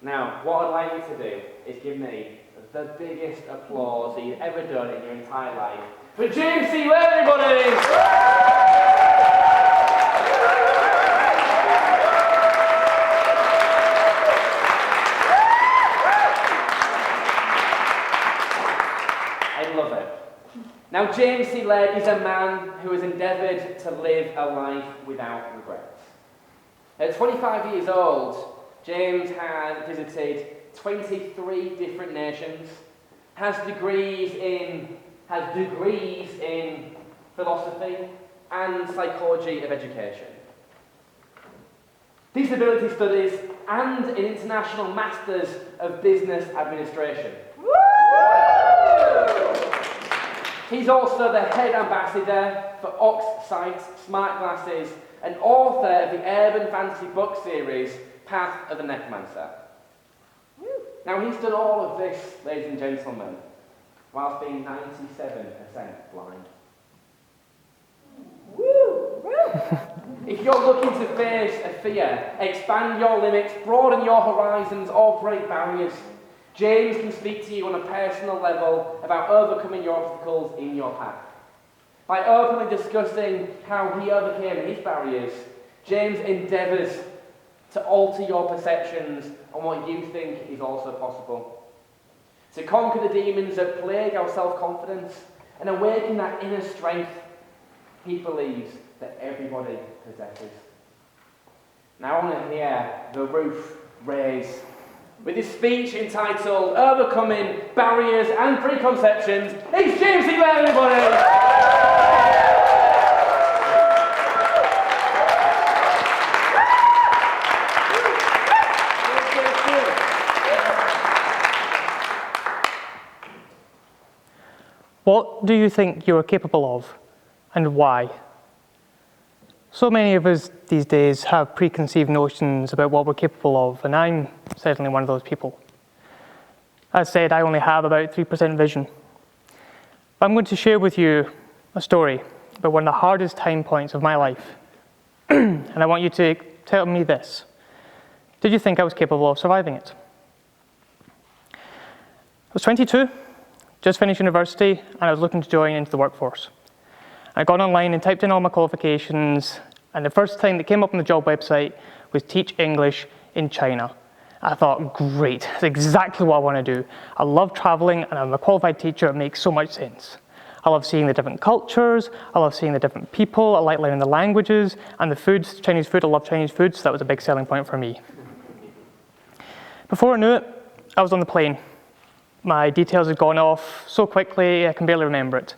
Now, what I'd like you to do is give me the biggest applause that you've ever done in your entire life for James C Laird, everybody! I love it. Now, James C Laird is a man who has endeavoured to live a life without regrets. At 25 years old, James had visited 23 different nations, has degrees in philosophy and psychology of education, disability studies, and an international masters of business administration. He's also the head ambassador for OXSIGHT smart glasses and author of the urban fantasy book series Path of the Necromancer. Now, he's done all of this, ladies and gentlemen, whilst being 97% blind. If you're looking to face a fear, expand your limits, broaden your horizons, or break barriers, James can speak to you on a personal level about overcoming your obstacles in your path. By openly discussing how he overcame his barriers, James endeavours to alter your perceptions on what you think is also possible. To conquer the demons that plague our self-confidence and awaken that inner strength he believes that everybody possesses. Now I want to hear the roof raise with his speech entitled Overcoming Barriers and Preconceptions. It's James C Laird, everybody! What do you think you are capable of, and why? So many of us these days have preconceived notions about what we're capable of, and I'm certainly one of those people. As said, I only have about 3% vision. I'm going to share with you a story about one of the hardest time points of my life. And I want you to tell me this. Did you think I was capable of surviving it? I was 22. Just finished university, and I was looking to join into the workforce. I got online and typed in all my qualifications, and the first thing that came up on the job website was teach English in China. I thought, great, that's exactly what I want to do. I love traveling, and I'm a qualified teacher. It makes so much sense. I love seeing the different cultures, I love seeing the different people, I like learning the languages, and the foods, Chinese food, I love Chinese food, so that was a big selling point for me. Before I knew it, I was on the plane. My details had gone off so quickly, I can barely remember it.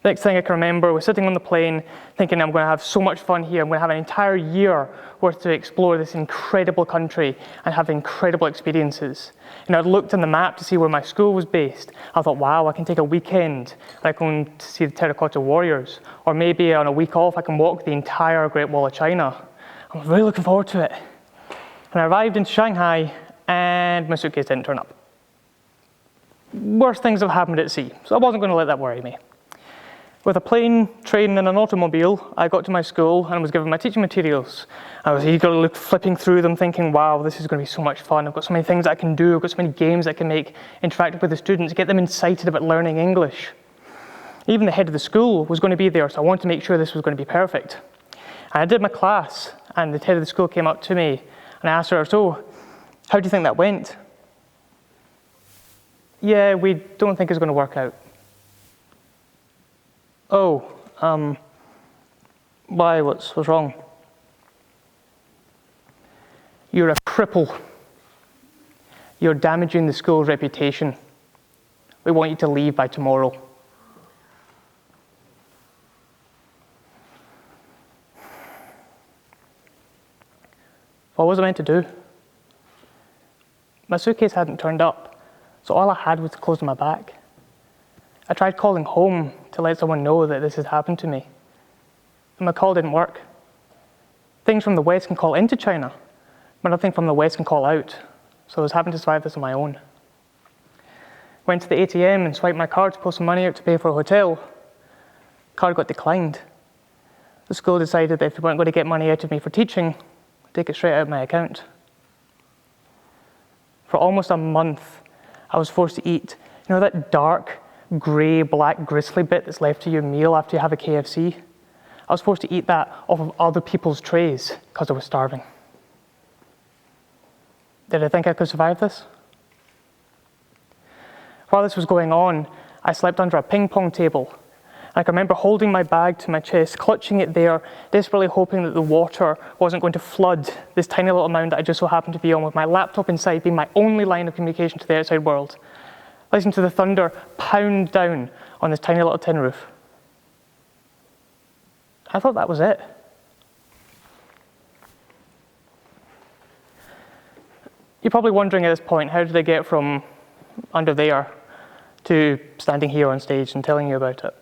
The next thing I can remember was sitting on the plane thinking I'm going to have so much fun here, I'm going to have an entire year worth to explore this incredible country and have incredible experiences. And I'd looked on the map to see where my school was based. I thought, wow, I can take a weekend and I can to see the Terracotta Warriors. Or maybe on a week off I can walk the entire Great Wall of China. I'm really looking forward to it. And I arrived in Shanghai and my suitcase didn't turn up. Worse things have happened at sea, so I wasn't going to let that worry me. With a plane, train, and an automobile, I got to my school and was given my teaching materials. I was eagerly flipping through them thinking, wow, this is going to be so much fun. I've got so many things I can do. I've got so many games I can make, interact with the students, get them excited about learning English. Even the head of the school was going to be there, so I wanted to make sure this was going to be perfect. And I did my class, and the head of the school came up to me, and I asked her, so, how do you think that went? Yeah, we don't think it's going to work out. Oh, why, what's wrong? You're a cripple. You're damaging the school's reputation. We want you to leave by tomorrow. What was I meant to do? My suitcase hadn't turned up. So all I had was clothes on my back. I tried calling home to let someone know that this had happened to me. And my call didn't work. Things from the West can call into China, but nothing from the West can call out. So I was having to survive this on my own. Went to the ATM and swiped my card to pull some money out to pay for a hotel. Card got declined. The school decided that if they weren't going to get money out of me for teaching, take it straight out of my account. for almost a month, I was forced to eat, you know, that dark, grey, black, gristly bit that's left to your meal after you have a KFC? I was forced to eat that off of other people's trays because I was starving. Did I think I could survive this? While this was going on, I slept under a ping pong table. I can remember holding my bag to my chest, clutching it there, desperately hoping that the water wasn't going to flood this tiny little mound that I just so happened to be on, with my laptop inside being my only line of communication to the outside world. Listening to the thunder pound down on this tiny little tin roof. I thought that was it. You're probably wondering at this point, how did I get from under there to standing here on stage and telling you about it?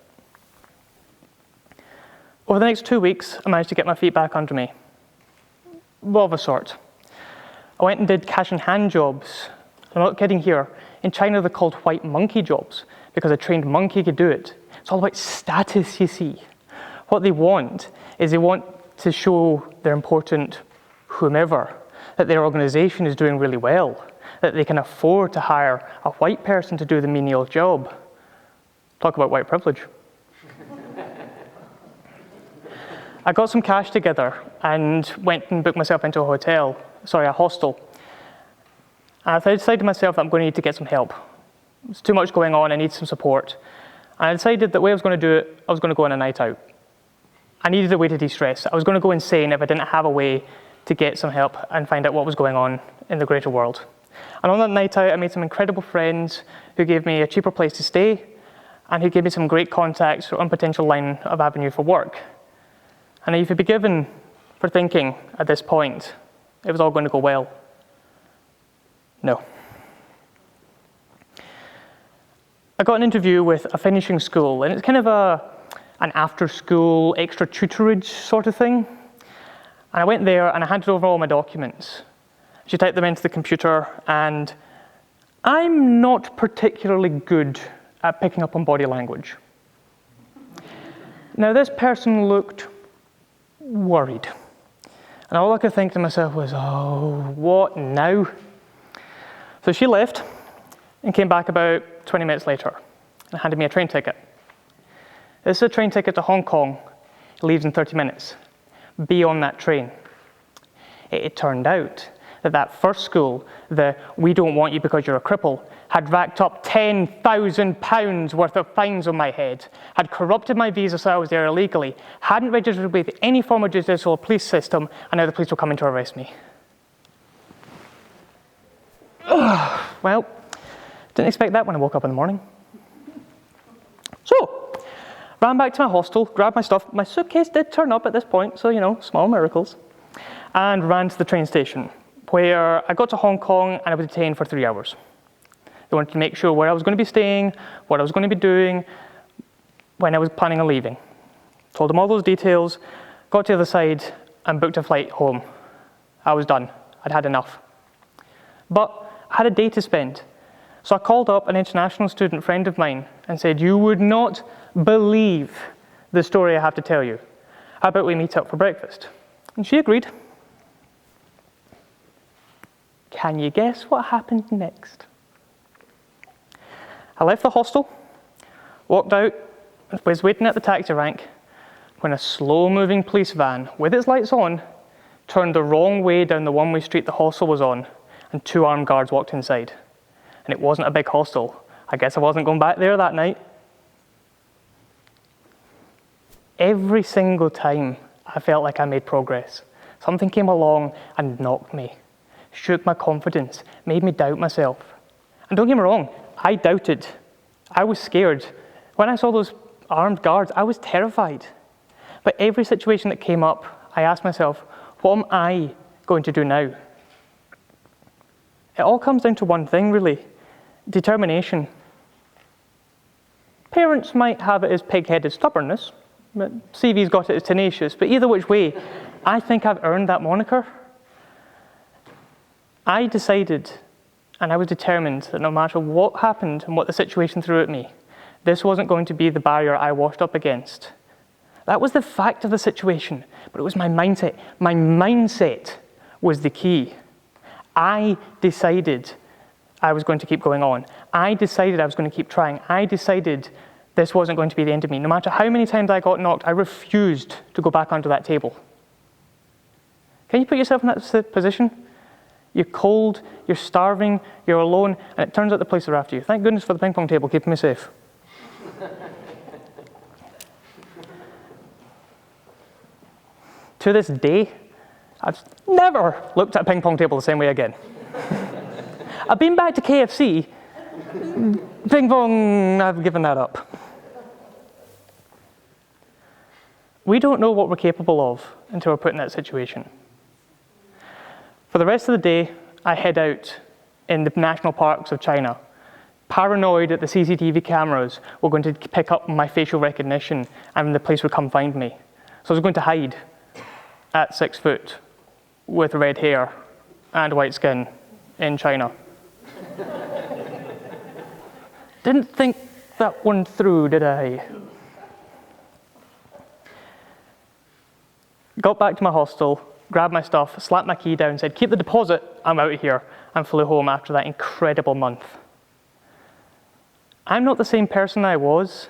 Over the next 2 weeks, I managed to get my feet back under me. Well, of a sort. I went and did cash-in-hand jobs. I'm not kidding here. In China, they're called white monkey jobs because a trained monkey could do it. It's all about status, you see. What they want is they want to show their important whomever that their organization is doing really well, that they can afford to hire a white person to do the menial job. Talk about white privilege. I got some cash together and went and booked myself into a hostel. And I decided to myself that I'm going to need to get some help. There's too much going on, I need some support. And I decided that the way I was going to do it, I was going to go on a night out. I needed a way to de-stress. I was going to go insane if I didn't have a way to get some help and find out what was going on in the greater world. And on that night out, I made some incredible friends who gave me a cheaper place to stay and who gave me some great contacts on potential line of avenue for work. And you could be given for thinking at this point it was all going to go well. No. I got an interview with a finishing school, and it's kind of an after-school extra tutorage sort of thing. And I went there and I handed over all my documents. She typed them into the computer, and I'm not particularly good at picking up on body language. Now, this person looked worried. And all I could think to myself was, oh, what now? So she left and came back about 20 minutes later and handed me a train ticket. This is a train ticket to Hong Kong. It leaves in 30 minutes. Be on that train. It turned out that first school, the "we don't want you because you're a cripple," had racked up £10,000 worth of fines on my head, had corrupted my visa so I was there illegally, hadn't registered with any form of judicial police system, and now the police were coming to arrest me. Well, didn't expect that when I woke up in the morning. So, ran back to my hostel, grabbed my stuff. My suitcase did turn up at this point, so, you know, small miracles. And ran to the train station, where I got to Hong Kong and I was detained for 3 hours. They wanted to make sure where I was going to be staying, what I was going to be doing, when I was planning on leaving. Told them all those details, got to the other side and booked a flight home. I was done. I'd had enough. But I had a day to spend. So I called up an international student friend of mine and said, "You would not believe the story I have to tell you. How about we meet up for breakfast?" And she agreed. Can you guess what happened next? I left the hostel, walked out, was waiting at the taxi rank, when a slow-moving police van, with its lights on, turned the wrong way down the one-way street the hostel was on, and 2 armed guards walked inside. And it wasn't a big hostel. I guess I wasn't going back there that night. Every single time I felt like I made progress, something came along and knocked me, shook my confidence, made me doubt myself. And don't get me wrong, I doubted. I was scared. When I saw those armed guards, I was terrified. But every situation that came up, I asked myself, what am I going to do now? It all comes down to one thing, really: determination. Parents might have it as pig-headed stubbornness, but CV's got it as tenacious. But either which way, I think I've earned that moniker. I decided, and I was determined, that no matter what happened and what the situation threw at me, this wasn't going to be the barrier I washed up against. That was the fact of the situation, but it was my mindset. My mindset was the key. I decided I was going to keep going on. I decided I was going to keep trying. I decided this wasn't going to be the end of me. No matter how many times I got knocked, I refused to go back onto that table. Can you put yourself in that position? You're cold, you're starving, you're alone, and it turns out the police are after you. Thank goodness for the ping pong table, keeping me safe. To this day, I've never looked at a ping pong table the same way again. I've been back to KFC. Ping pong, I've given that up. We don't know what we're capable of until we're put in that situation. For the rest of the day, I head out in the national parks of China, paranoid that the CCTV cameras were going to pick up my facial recognition and the police would come find me. So I was going to hide at 6 foot with red hair and white skin in China. Didn't think that one through, did I? Got back to my hostel, grabbed my stuff, slapped my key down, said, keep the deposit, I'm out of here, and flew home after that incredible month. I'm not the same person I was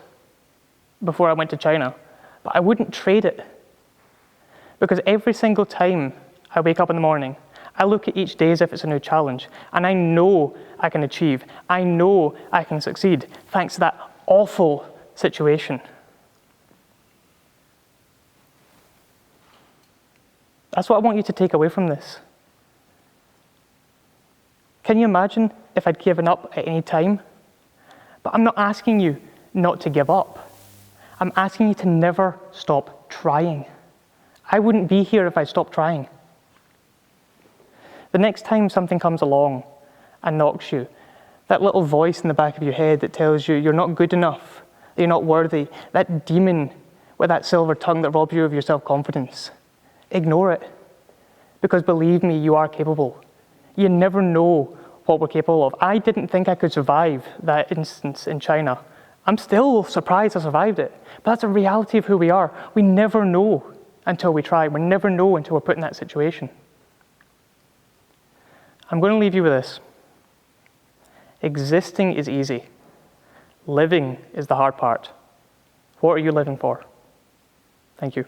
before I went to China, but I wouldn't trade it. Because every single time I wake up in the morning, I look at each day as if it's a new challenge, and I know I can achieve. I know I can succeed, thanks to that awful situation. That's what I want you to take away from this. Can you imagine if I'd given up at any time? But I'm not asking you not to give up. I'm asking you to never stop trying. I wouldn't be here if I stopped trying. The next time something comes along and knocks you, that little voice in the back of your head that tells you you're not good enough, that you're not worthy, that demon with that silver tongue that robs you of your self-confidence, ignore it. Because believe me, you are capable. You never know what we're capable of. I didn't think I could survive that instance in China. I'm still surprised I survived it. But that's a reality of who we are. We never know until we try. We never know until we're put in that situation. I'm going to leave you with this. Existing is easy. Living is the hard part. What are you living for? Thank you.